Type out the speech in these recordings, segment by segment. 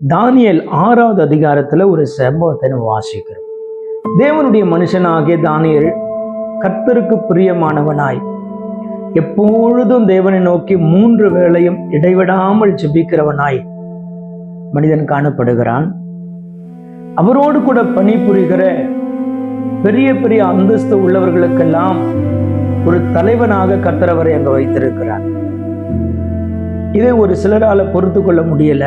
தானியேல் 6வது அதிகாரத்துல ஒரு சம்பவத்தை நம்ம வாசிக்கிறோம். தேவனுடைய மனுஷனாகிய தானியேல் கர்த்தருக்கு பிரியமானவனாய் எப்பொழுதும் தேவனை நோக்கி 3 வேளையும் இடைவிடாமல் ஜெபிக்கிறவனாய் மனிதன் காணப்படுகிறான். அவரோடு கூட பணிபுரிகிற பெரிய பெரிய அந்தஸ்து உள்ளவர்களுக்கெல்லாம் ஒரு தலைவனாக கர்த்தர் அவரை அங்க வைத்திருக்கிறார். இதை ஒரு சிலரால பொறுத்து கொள்ள முடியல.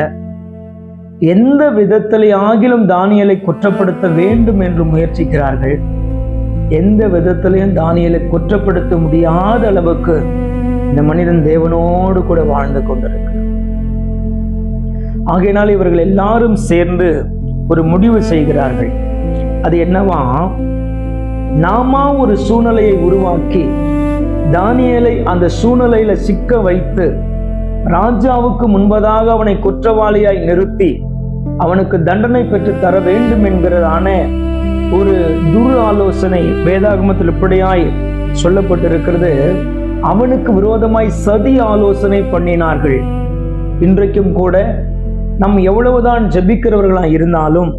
எந்த விதத்திலே ஆகிலும் தானியேலை குற்றப்படுத்த வேண்டும் என்று முயற்சிக்கிறார்கள். எந்த விதத்திலையும் தானியேலை குற்றப்படுத்த முடியாத அளவுக்கு இந்த மனிதன் தேவனோடு கூட வாழ்ந்து கொண்டிருக்கிறார். ஆகையினால் இவர்கள் எல்லாரும் சேர்ந்து ஒரு முடிவு செய்கிறார்கள். அது என்னவா, நாம ஒரு சூழ்நிலையை உருவாக்கி தானியேலை அந்த சூழ்நிலையில சிக்க வைத்து ராஜாவுக்கு முன்பதாக அவனை குற்றவாளியாய் நிறுத்தி அவனுக்கு தண்டனை பெற்று தர வேண்டும் என்கிறதான ஒரு துரு ஆலோசனை வேதாகமத்தில் இப்படியாய் சொல்லப்பட்டிருக்கிறது. அவனுக்கு விரோதமாய் சதி ஆலோசனை பண்ணினார்கள். இன்றைக்கும் கூட நம் எவ்வளவுதான் ஜெபிக்கிறவர்களாய் இருந்தாலும்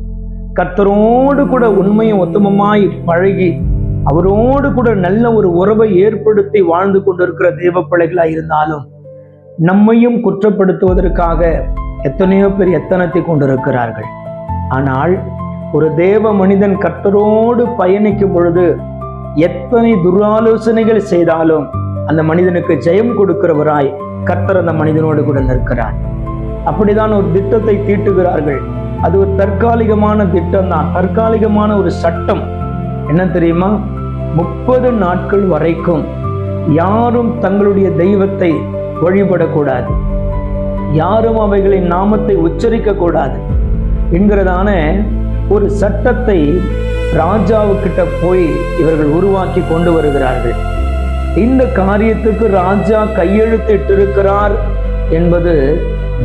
கர்த்தரோடு கூட உண்மையும் உத்தமமாய் பழகி அவரோடு கூட நல்ல ஒரு உறவை ஏற்படுத்தி வாழ்ந்து கொண்டிருக்கிற தேவ பிள்ளைகளாய் இருந்தாலும் நம்மையும் குற்றப்படுத்துவதற்காக எத்தனையோ பேர் எத்தனத்தை கொண்டிருக்கிறார்கள். ஆனால் ஒரு தேவ மனிதன் கர்த்தரோடு பயணிக்கும் பொழுது எத்தனை துராலோசனைகள் செய்தாலும் அந்த மனிதனுக்கு ஜெயம் கொடுக்கிறவராய் கர்த்தர் அந்த மனிதனோடு கூட நிற்கிறார். அப்படிதான் ஒரு திட்டத்தை தீட்டுகிறார்கள். அது ஒரு தற்காலிகமான திட்டம் தான், தற்காலிகமான ஒரு சட்டம். என்ன தெரியுமா, 30 நாட்கள் வரைக்கும் யாரும் தங்களுடைய தெய்வத்தை வழிபடக்கூடாது, யாரும் அவைகளின் நாமத்தை உச்சரிக்க கூடாது என்கிறதான ஒரு சட்டத்தை ராஜாவுக்கிட்ட போய் இவர்கள் உருவாக்கி கொண்டு வருகிறார்கள். இந்த காரியத்துக்கு ராஜா கையெழுத்திட்டிருக்கிறார் என்பது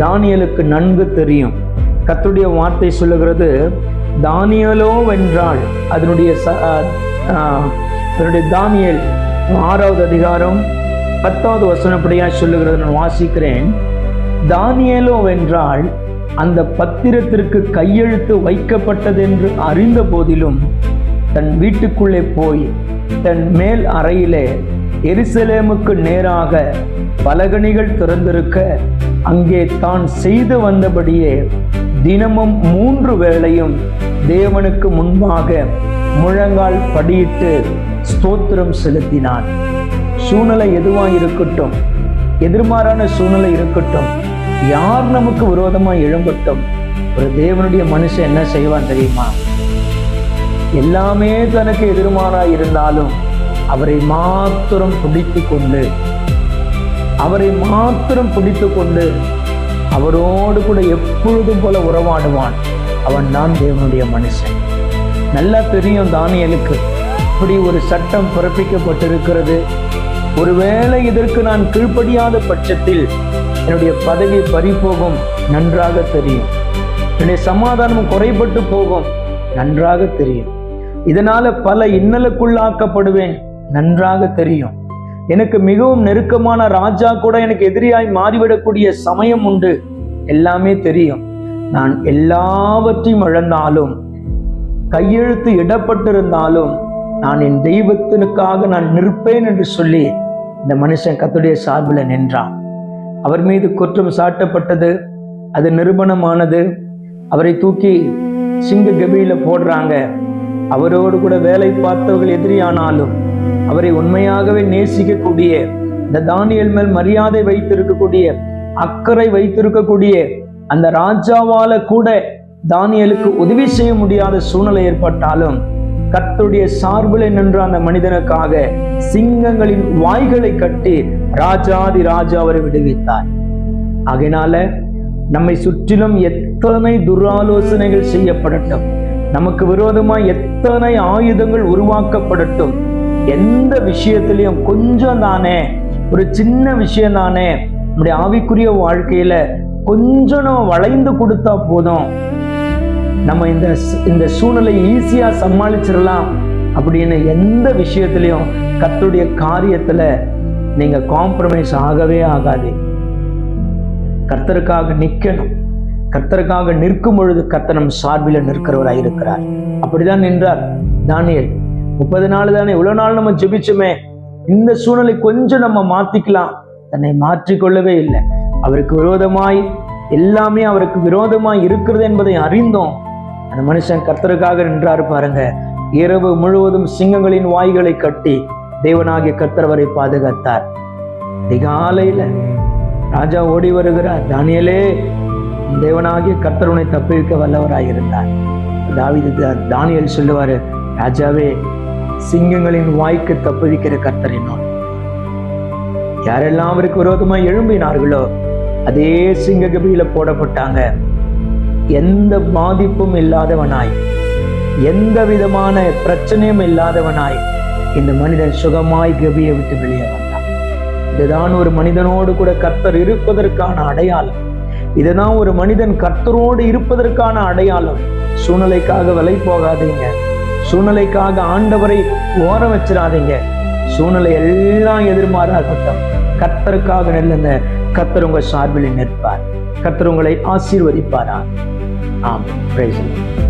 தானியேலுக்கு நன்கு தெரியும். கர்த்தருடைய வார்த்தை சொல்லுகிறது, தானியேலோ வென்றால் அதனுடைய தானியேல் 6வது அதிகாரம் 10வது வசனப்படியா சொல்லுகிறது. நான் வாசிக்கிறேன். தானியேலோ வென்றால் அந்த பத்திரத்திற்கு கையெழுத்து வைக்கப்பட்டதென்று அறிந்த போதிலும் தன் வீட்டுக்குள்ளே போய் தன் மேல் அறையிலே எருசலேமுக்கு நேராக பலகணிகள் திறந்திருக்க அங்கே தான் செய்து வந்தபடியே தினமும் 3 வேளையும் தேவனுக்கு முன்பாக முழங்கால் படியிட்டு ஸ்தோத்திரம் செலுத்தினான். சூழ்நிலை எதுவாக இருக்கட்டும், எதிர்மாறான சூழ்நிலை இருக்கட்டும், யார் நமக்கு விரோதமா எழும்பட்டும், ஒரு தேவனுடைய மனுஷன் என்ன செய்வான் தெரியுமா, எல்லாமே தனக்கு எதிர்மாறா இருந்தாலும் அவரை மாத்திரம் பிடித்து கொண்டு அவரோடு கூட எப்பொழுதும் போல உறவாடுவான். அவன் தான் தேவனுடைய மனுஷன். நல்லா தெரியும் தானியேலுக்கு இப்படி ஒரு சட்டம் பிறப்பிக்கப்பட்டிருக்கிறது. ஒருவேளை இதற்கு நான் கீழ்ப்படியாத பட்சத்தில் என்னுடைய பதவி பறிபோகும், நன்றாக தெரியும். என்னுடைய சமாதானம் குறைபட்டு போகும், நன்றாக தெரியும். இதனால பல இன்னலுக்குள்ளாக்கப்படுவேன், நன்றாக தெரியும். எனக்கு மிகவும் நெருக்கமான ராஜா கூட எனக்கு எதிரியாய் மாறிவிடக்கூடிய சமயம் உண்டு, எல்லாமே தெரியும். நான் எல்லாவற்றையும் இழந்தாலும், கையெழுத்து இடப்பட்டிருந்தாலும் நான் என் தெய்வத்தினுக்காக நான் நிற்பேன் என்று சொல்லி இந்த மனுஷன் கர்த்தருடைய சார்பில் நின்றான். அவர் மீது குற்றம் சாட்டப்பட்டது, அது நிரூபணமானது. அவரை தூக்கி சிங்க கபியில போடுறாங்க. அவரோடு கூட வேலை பார்த்தவர்கள் எதிரியானாலும் அவரை உண்மையாகவே நேசிக்கக்கூடிய, இந்த தானியேல் மேல் மரியாதை வைத்திருக்கக்கூடிய, அக்கறை வைத்திருக்கக்கூடிய அந்த ராஜாவால கூட தானியேலுக்கு உதவி செய்ய முடியாத சூழ்நிலை ஏற்பட்டாலும் கர்த்தருடைய சார்பில் நின்ற அந்த மனிதனுக்காக சிங்கங்களின் வாய்களை கட்டி ராஜாதி ராஜா அவரை விடுவித்தார். ஆகையினால நம்மை சுற்றிலும் எத்தனை துராலோசனைகள் செய்யப்படட்டும், நமக்கு விரோதமாய் எத்தனை ஆயுதங்கள் உருவாக்கப்படட்டும், எந்த விஷயத்திலையும் கொஞ்சம் தானே, ஒரு சின்ன விஷயம் தானே, நம்முடைய ஆவிக்குரிய வாழ்க்கையில கொஞ்சம் நம்ம வளைந்து கொடுத்தா போதும், நம்ம இந்த சூழ்நிலை ஈஸியா சமாளிச்சிடலாம் அப்படின்னு எந்த விஷயத்திலையும் கர்த்தருடைய காரியத்துல நீங்க காம்ப்ரமைஸ் ஆகவே ஆகாது. கர்த்தருக்காக நிக்கணும். கர்த்தருக்காக நிற்கும் பொழுது கர்த்தர் நம் சார்பில் நிற்கிறவராய் இருக்கிறார். அப்படிதான் நின்றார் தானியேல். 30 நாள் தானே, இவ்வளவு நாள் நம்ம ஜெபிச்சோமே, இந்த சூழ்நிலை கொஞ்சம் நம்ம மாத்திக்கலாம், தன்னை மாற்றிக்கொள்ளவே இல்லை. அவருக்கு விரோதமாய் எல்லாமே அவருக்கு விரோதமாய் இருக்கிறது என்பதை அறிந்தோம். அந்த மனுஷன் கர்த்தருக்காக நின்றாரு பாருங்க. இரவு முழுவதும் சிங்கங்களின் வாய்களை கட்டி தேவனாகிய கர்த்தர் அவரை பாதுகாத்தார். அதிகாலையில ராஜா ஓடி வருகிறார், தானியேலே, தேவனாகிய கர்த்தர் உன்னை தப்புவிக்க வல்லவராயிருந்தார். தானியேல் சொல்லுவாரு, ராஜாவே, சிங்கங்களின் வாய்க்கு தப்புவிக்கிற கர்த்தர் என்னோடு. யாரெல்லாம் அவருக்கு விரோதமாய் எழும்பினார்களோ அதே சிங்க கபியில போடப்பட்டாங்க. எந்த பாதிப்பும் இல்லாதவனாய், எந்த விதமான பிரச்சனையும் இல்லாதவனாய் இந்த மனிதன் சுகமாய் கபியை விட்டு வெளியே வந்தான். இதுதான் ஒரு மனிதனோடு கூட கர்த்தர் இருப்பதற்கான அடையாளம். இதுதான் ஒரு மனிதன் கர்த்தரோடு இருப்பதற்கான அடையாளம். சூழ்நிலைக்காக விலை போகாதீங்க, சூழ்நிலைக்காக ஆண்டவரை ஓர வச்சிடாதீங்க. சூழ்நிலை எல்லாம் எதிர்மாறாகட்டும், கர்த்தருக்காக நில்லுங்க. கர்த்தர் உங்க சார்பில் நிற்பார். கர்த்தர் உங்களை ஆசீர்வதிப்பாரா. ஆமென். Praise the Lord.